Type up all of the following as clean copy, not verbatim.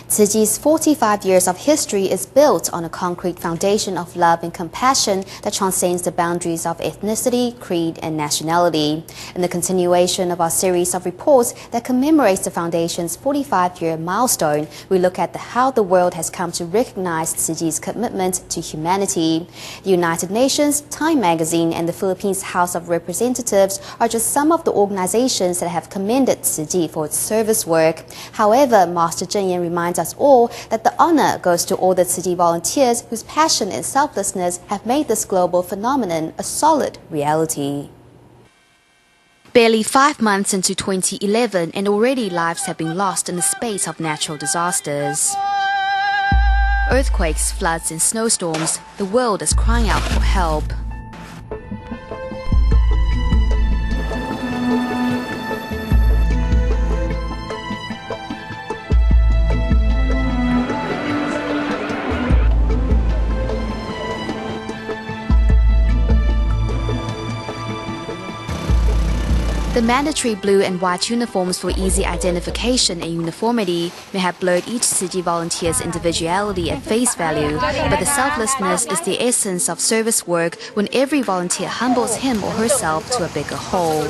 Tzu Chi's 45 years of history is built on a concrete foundation of love and compassion that transcends the boundaries of ethnicity, creed, and nationality. In the continuation of our series of reports that commemorates the foundation's 45-year milestone, we look at how the world has come to recognize Tzu Chi's commitment to humanity. The United Nations, Time Magazine, and the Philippines House of Representatives are just some of the organizations that have commended Tzu Chi for its service work. However, Master Cheng Yen reminds us all that the honor goes to all the Tzu Chi volunteers whose passion and selflessness have made this global phenomenon a solid reality. Barely 5 months into 2011 and already lives have been lost in the space of natural disasters. Earthquakes, floods and snowstorms, the world is crying out for help. The mandatory blue and white uniforms for easy identification and uniformity may have blurred each Tzu Chi volunteer's individuality at face value, but the selflessness is the essence of service work when every volunteer humbles him or herself to a bigger whole.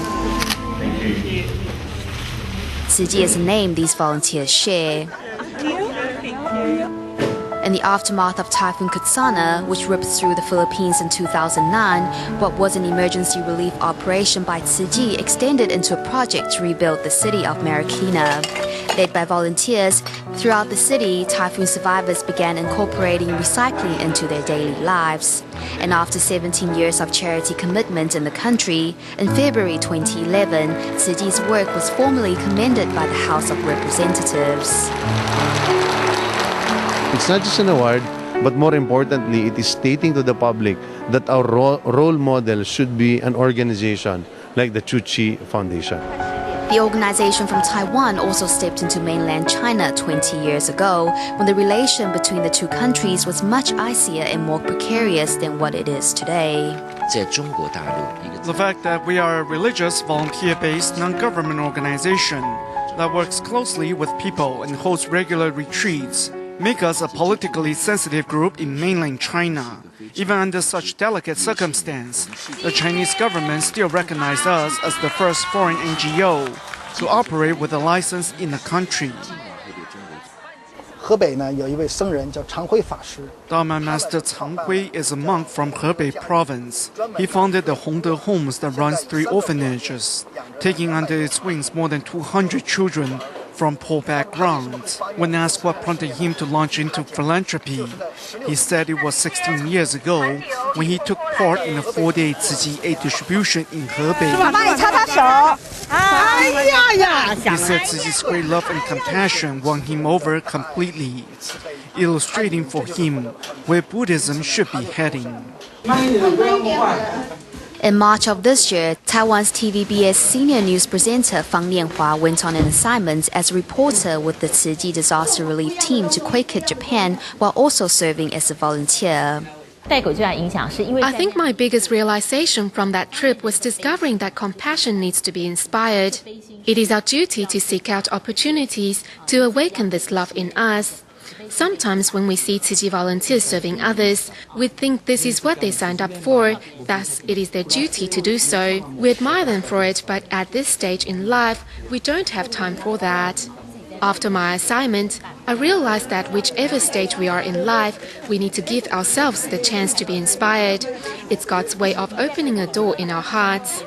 Tzu Chi is a name these volunteers share. In the aftermath of Typhoon Kutsana, which ripped through the Philippines in 2009, what was an emergency relief operation by Tzu Chi extended into a project to rebuild the city of Marikina. Led by volunteers, throughout the city, typhoon survivors began incorporating recycling into their daily lives. And after 17 years of charity commitment in the country, in February 2011, Tzu Chi's work was formally commended by the House of Representatives. It's not just an award, but more importantly, it is stating to the public that our role model should be an organization like the Tzu Chi Foundation. The organization from Taiwan also stepped into mainland China 20 years ago, when the relation between the two countries was much icier and more precarious than what it is today. The fact that we are a religious, volunteer-based, non-government organization that works closely with people and holds regular retreats make us a politically sensitive group in mainland China. Even under such delicate circumstance, the Chinese government still recognized us as the first foreign NGO to operate with a license in the country. Dharma Master Cheng Yen is a monk from Hebei province. He founded the Hongde Homes that runs 3 orphanages, taking under its wings more than 200 children from poor backgrounds. When asked what prompted him to launch into philanthropy, he said it was 16 years ago when he took part in a 4-day Tzu Chi aid distribution in Hebei. He said Tzu Chi's great love and compassion won him over completely, illustrating for him where Buddhism should be heading. In March of this year, Taiwan's TVBS senior news presenter Fang Lianhua went on an assignment as a reporter with the Tzu Chi disaster relief team to Quake Japan while also serving as a volunteer. I think my biggest realization from that trip was discovering that compassion needs to be inspired. It is our duty to seek out opportunities to awaken this love in us. Sometimes when we see Tzu Chi volunteers serving others, we think this is what they signed up for, thus it is their duty to do so. We admire them for it, but at this stage in life, we don't have time for that. After my assignment, I realized that whichever stage we are in life, we need to give ourselves the chance to be inspired. It's God's way of opening a door in our hearts.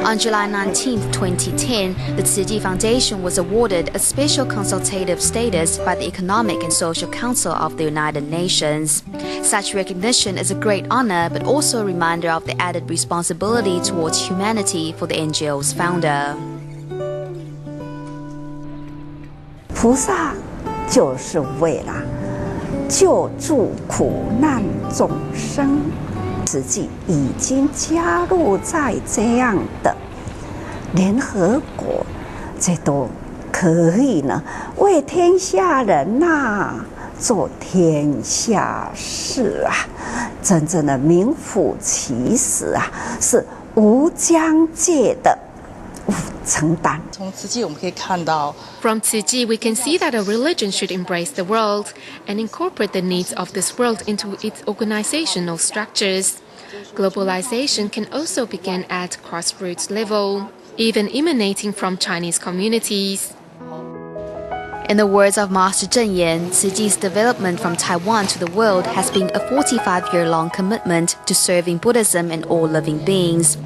On July 19, 2010, the Tzu Chi Foundation was awarded a special consultative status by the Economic and Social Council of the United Nations. Such recognition is a great honor, but also a reminder of the added responsibility towards humanity for the NGO's founder. 菩萨就是为了救助苦难众生。Tzu Chi已经加入在这样的联合国，这都可以呢，为天下人呐做天下事啊，真正的名副其实啊，是无疆界的无承担。 From Tzu Chi, we can see that a religion should embrace the world and incorporate the needs of this world into its organizational structures. Globalization can also begin at grassroots level, even emanating from Chinese communities. In the words of Master Cheng Yen, Tzu Chi's development from Taiwan to the world has been a 45-year-long commitment to serving Buddhism and all living beings.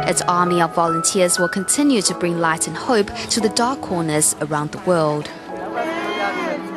Its army of volunteers will continue to bring light and hope to the dark corners around the world.